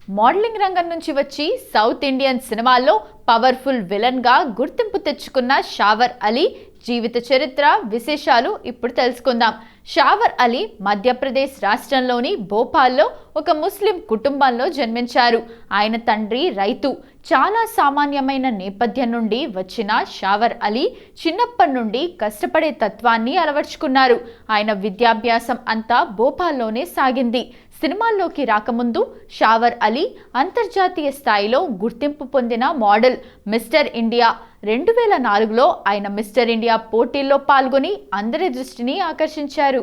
Modelling రంగం నుంచి వచ్చి సౌత్ ఇండియన్ సినిమాల్లో పవర్ఫుల్ విలన్ గా గుర్తింపు తెచ్చుకున్న షావర్ అలీ జీవిత చరిత్ర విశేషాలు ఇప్పుడు తెలుసుకుందాం. షావర్ అలీ మధ్యప్రదేశ్ రాష్ట్రంలోని భోపాల్లో ఒక ముస్లిం కుటుంబంలో జన్మించారు. ఆయన తండ్రి రైతు. చాలా సామాన్యమైన నేపథ్యం నుండి వచ్చిన షావర్ అలీ చిన్నప్పటి నుండి కష్టపడే తత్వాన్ని అలవర్చుకున్నారు. ఆయన విద్యాభ్యాసం అంతా భోపాల్లోనే సాగింది. సినిమాల్లోకి రాకముందు షావర్ అలీ అంతర్జాతీయ స్థాయిలో గుర్తింపు పొందిన మోడల్. మిస్టర్ ఇండియా 2004లో ఆయన మిస్టర్ ఇండియా పోటీల్లో పాల్గొని అందరి దృష్టిని ఆకర్షించారు.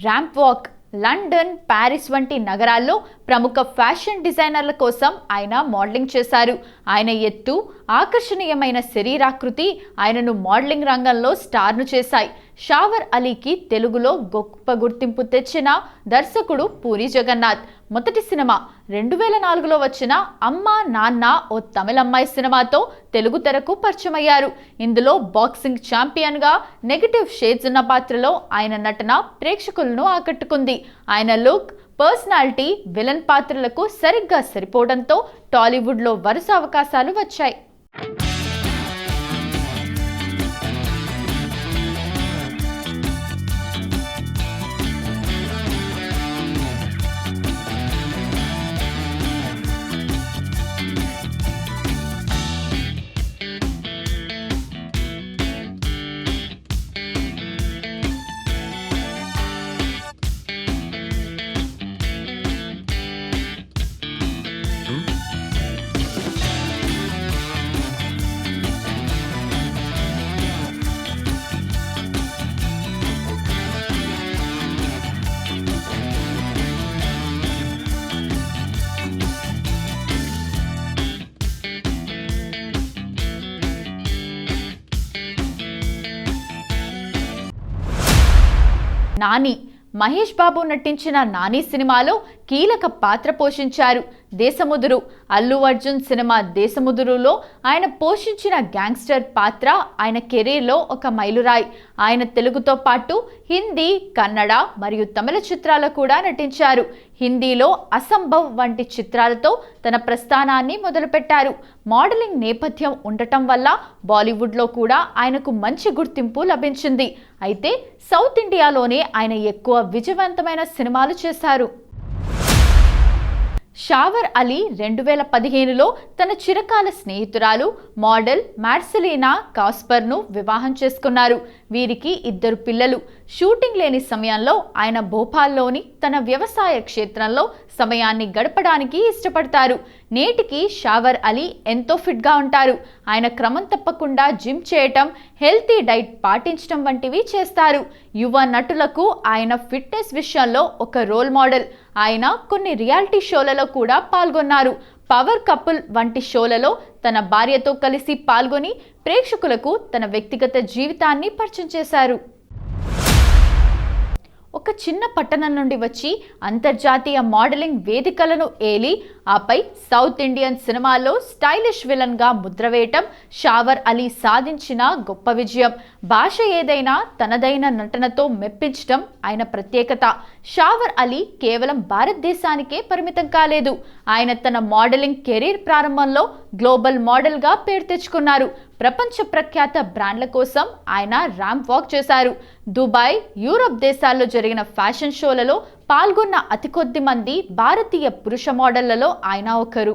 ర్యాంప్ వాక్ లండన్, ప్యారిస్ వంటి నగరాల్లో ప్రముఖ ఫ్యాషన్ డిజైనర్ల కోసం ఆయన మోడలింగ్ చేశారు. ఆయన ఎత్తు, ఆకర్షణీయమైన శరీరాకృతి ఆయనను మోడలింగ్ రంగంలో స్టార్ను చేశాయి. షావర్ అలీకి తెలుగులో గొప్ప గుర్తింపు తెచ్చిన దర్శకుడు పూరి జగన్నాథ్. మొదటి సినిమా 2004లో వచ్చిన అమ్మ నాన్న ఓ తమిళమ్మాయి సినిమాతో తెలుగు తెరకు పరిచయమయ్యారు. ఇందులో బాక్సింగ్ ఛాంపియన్గా నెగటివ్ షేడ్స్ ఉన్న పాత్రలో ఆయన నటన ప్రేక్షకులను ఆకట్టుకుంది. ఆయన లుక్, పర్సనాలిటీ విలన్ పాత్రలకు సరిగ్గా సరిపోవడంతో టాలీవుడ్లో వరుస అవకాశాలు వచ్చాయి. నాని మహేష్ బాబు నటించిన నాని సినిమాలో కీలక పాత్ర పోషించారు. దేశముదురు అల్లు అర్జున్ సినిమా దేశముదురులో ఆయన పోషించిన గ్యాంగ్స్టర్ పాత్ర ఆయన కెరీర్లో ఒక మైలురాయి. ఆయన తెలుగుతో పాటు హిందీ, కన్నడ మరియు తమిళ చిత్రాల్లో కూడా నటించారు. హిందీలో అసంభవ్ వంటి చిత్రాలతో తన ప్రస్థానాన్ని మొదలుపెట్టారు. మోడలింగ్ నేపథ్యం ఉండటం వల్ల బాలీవుడ్లో కూడా ఆయనకు మంచి గుర్తింపు లభించింది. అయితే సౌత్ ఇండియాలోనే ఆయన ఎక్కువ విజయవంతమైన సినిమాలు చేశారు. షావర్ అలీ 2015లో తన చిరకాల స్నేహితురాలు మోడల్ మార్సిలీనా కాస్పర్ను వివాహం చేసుకున్నారు. వీరికి 2 పిల్లలు. షూటింగ్ లేని సమయంలో ఆయన భోపాల్లోని తన వ్యవసాయ క్షేత్రంలో సమయాన్ని గడపడానికి ఇష్టపడతారు. నేటికి షావర్ అలీ ఎంతో ఫిట్గా ఉంటారు. ఆయన క్రమం తప్పకుండా జిమ్ చేయటం, హెల్తీ డైట్ పాటించడం వంటివి చేస్తారు. యువ నటులకు ఆయన ఫిట్నెస్ విషయంలో ఒక రోల్ మోడల్. ఆయన కొన్ని రియాలిటీ షోలలో కూడా పాల్గొన్నారు. పవర్ కపుల్ వంటి షోలలో తన భార్యతో కలిసి పాల్గొని ప్రేక్షకులకు తన వ్యక్తిగత జీవితాన్ని పరిచయం చేశారు. ఒక చిన్న పట్టణం నుండి వచ్చి అంతర్జాతీయ మోడలింగ్ వేదికలను ఏలి ఆపై సౌత్ ఇండియన్ సినిమాల్లో స్టైలిష్ విలన్గా ముద్రవేయటం షావర్ అలీ సాధించిన గొప్ప విజయం. భాష ఏదైనా తనదైన నటనతో మెప్పించడం ఆయన ప్రత్యేకత. షావర్ అలీ కేవలం భారతదేశానికే పరిమితం కాలేదు. ఆయన తన మోడలింగ్ కెరీర్ ప్రారంభంలో గ్లోబల్ మోడల్గా పేరు తెచ్చుకున్నారు. ప్రపంచ ప్రఖ్యాత బ్రాండ్ల కోసం ఆయన ర్యాంప్ వాక్ చేశారు. దుబాయ్, యూరప్ దేశాల్లో జరిగిన ఫ్యాషన్ షోలలో పాల్గొన్న అతి కొద్ది మంది భారతీయ పురుష మోడళ్లలో ఆయన ఒకరు.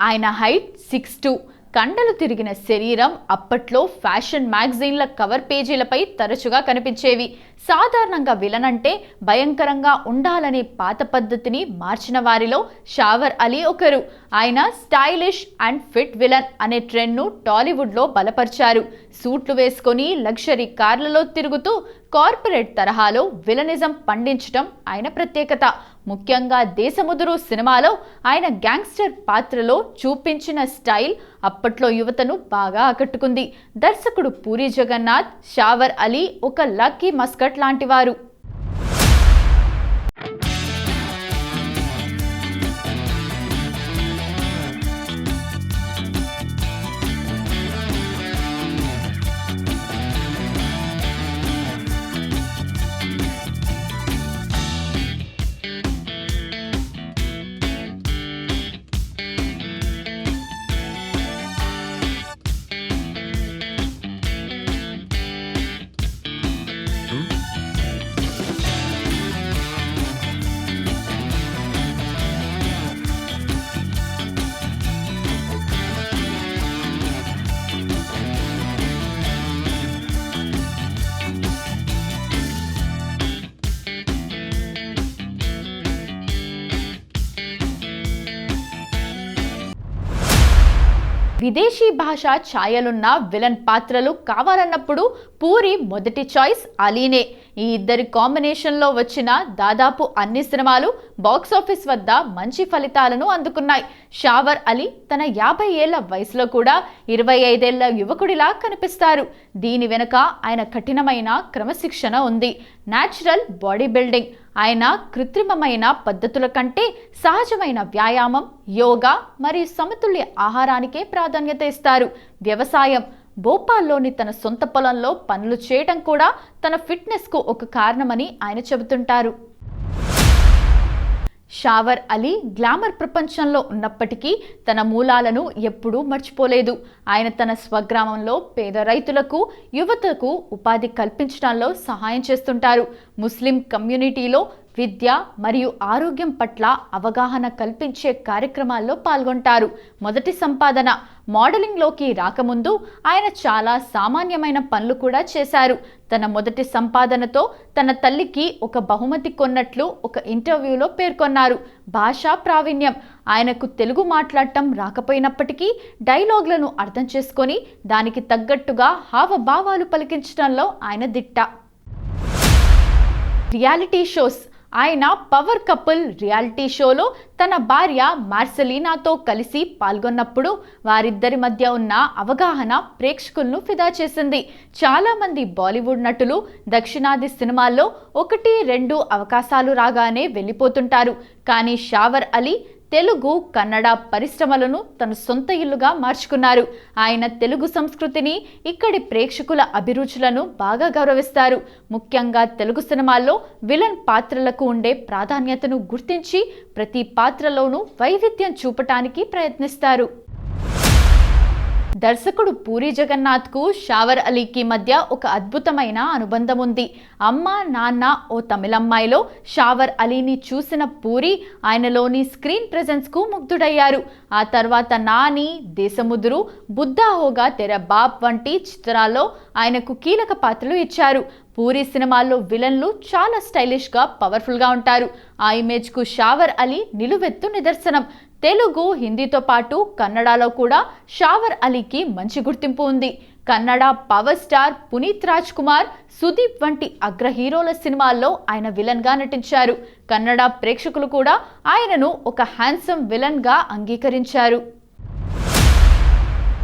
ఆయన హైట్ 6'2", కండలు తిరిగిన శరీరం అప్పట్లో ఫ్యాషన్ మ్యాగజైన్ల కవర్ పేజీలపై తరచుగా కనిపించేవి. సాధారణంగా విలన్ అంటే భయంకరంగా ఉండాలనే పాత పద్ధతిని మార్చిన వారిలో షావర్ అలీ ఒకరు. ఆయన స్టైలిష్ అండ్ ఫిట్ విలన్ అనే ట్రెండ్ను టాలీవుడ్లో బలపరిచారు. సూట్లు వేసుకొని లగ్జరీ కార్లలో తిరుగుతూ కార్పొరేట్ తరహాలో విలనిజం పండించడం ఆయన ప్రత్యేకత. ముఖ్యంగా దేశముదురు సినిమాలో ఆయన గ్యాంగ్స్టర్ పాత్రలో చూపించిన స్టైల్ అప్పట్లో యువతను బాగా ఆకట్టుకుంది. దర్శకుడు పూరి జగన్నాథ్ షావర్ అలీ ఒక లక్కీ మస్కట్ లాంటివారు. విదేశీ భాష ఛాయలున్న విలన్ పాత్రలు కావాలన్నప్పుడు పూరి మొదటి చాయిస్ అలీనే. ఈ ఇద్దరి కాంబినేషన్లో వచ్చిన దాదాపు అన్ని సినిమాలు బాక్సాఫీస్ వద్ద మంచి ఫలితాలను అందుకున్నాయి. షావర్ అలీ తన 50 ఏళ్ల వయసులో కూడా 25 ఏళ్ల యువకుడిలా కనిపిస్తారు. దీని వెనుక ఆయన కఠినమైన క్రమశిక్షణ ఉంది. Natural body building. ఆయన కృత్రిమమైన పద్ధతుల కంటే సహజమైన వ్యాయామం, యోగా మరియు సమతుల్య ఆహారానికే ప్రాధాన్యత ఇస్తారు. వ్యవసాయం. భోపాల్లోని తన సొంత పొలంలో పనులు చేయడం కూడా తన ఫిట్నెస్కు ఒక కారణమని ఆయన చెబుతుంటారు. షావర్ అలీ గ్లామర్ ప్రపంచంలో ఉన్నప్పటికీ తన మూలాలను ఎప్పుడూ మర్చిపోలేదు. ఆయన తన స్వగ్రామంలో పేద రైతులకు, యువతకు ఉపాధి కల్పించడంలో సహాయం చేస్తుంటారు. ముస్లిం కమ్యూనిటీలో విద్య మరియు ఆరోగ్యం పట్ల అవగాహన కల్పించే కార్యక్రమాల్లో పాల్గొంటారు. మొదటి సంపాదన. మోడలింగ్లోకి రాకముందు ఆయన చాలా సామాన్యమైన పనులు కూడా చేశారు. తన మొదటి సంపాదనతో తన తల్లికి ఒక బహుమతి కొన్నట్లు ఒక ఇంటర్వ్యూలో పేర్కొన్నారు. భాషా ప్రావీణ్యం. ఆయనకు తెలుగు మాట్లాడటం రాకపోయినప్పటికీ డైలాగ్లను అర్థం చేసుకొని దానికి తగ్గట్టుగా హావభావాలు పలికించడంలో ఆయన దిట్ట. Reality shows. ఆయన పవర్ కపుల్ రియాలిటీ షోలో తన భార్య మార్సెలీనాతో కలిసి పాల్గొన్నప్పుడు వారిద్దరి మధ్య ఉన్న అవగాహన ప్రేక్షకులను ఫిదా చేసింది. చాలామంది బాలీవుడ్ నటులు దక్షిణాది సినిమాల్లో 1-2 అవకాశాలు రాగానే వెళ్ళిపోతుంటారు. కానీ షావర్ అలీ తెలుగు, కన్నడ పరిశ్రమలను తన సొంత ఇల్లుగా మార్చుకున్నారు. ఆయన తెలుగు సంస్కృతిని, ఇక్కడి ప్రేక్షకుల అభిరుచులను బాగా గౌరవిస్తారు. ముఖ్యంగా తెలుగు సినిమాల్లో విలన్ పాత్రలకు ఉండే ప్రాధాన్యతను గుర్తించి ప్రతి పాత్రలోనూ వైవిధ్యం చూపటానికి ప్రయత్నిస్తారు. దర్శకుడు పూరి జగన్నాథ్కు షావర్ అలీకి మధ్య ఒక అద్భుతమైన అనుబంధం ఉంది. అమ్మ నాన్న ఓ తమిళమ్మాయిలో షావర్ అలీని చూసిన పూరి ఆయనలోని స్క్రీన్ ప్రెజెన్స్కు ముగ్ధుడయ్యారు. ఆ తర్వాత నాని, దేశముదురు, బుద్ధా హోగా తెర బాప్ వంటి చిత్రాల్లో ఆయనకు కీలక పాత్రలు ఇచ్చారు. పూరి సినిమాల్లో విలన్లు చాలా స్టైలిష్గా, పవర్ఫుల్గా ఉంటారు. ఆ ఇమేజ్కు షావర్ అలీ నిలువెత్తు నిదర్శనం. తెలుగు, హిందీతో పాటు కన్నడలో కూడా షావర్ అలీకి మంచి గుర్తింపు ఉంది. కన్నడ పవర్ స్టార్ పునీత్ రాజ్ కుమార్, సుదీప్ వంటి అగ్ర హీరోల సినిమాల్లో ఆయన విలన్గా నటించారు. కన్నడ ప్రేక్షకులు కూడా ఆయనను ఒక హ్యాండ్సమ్ విలన్గా అంగీకరించారు.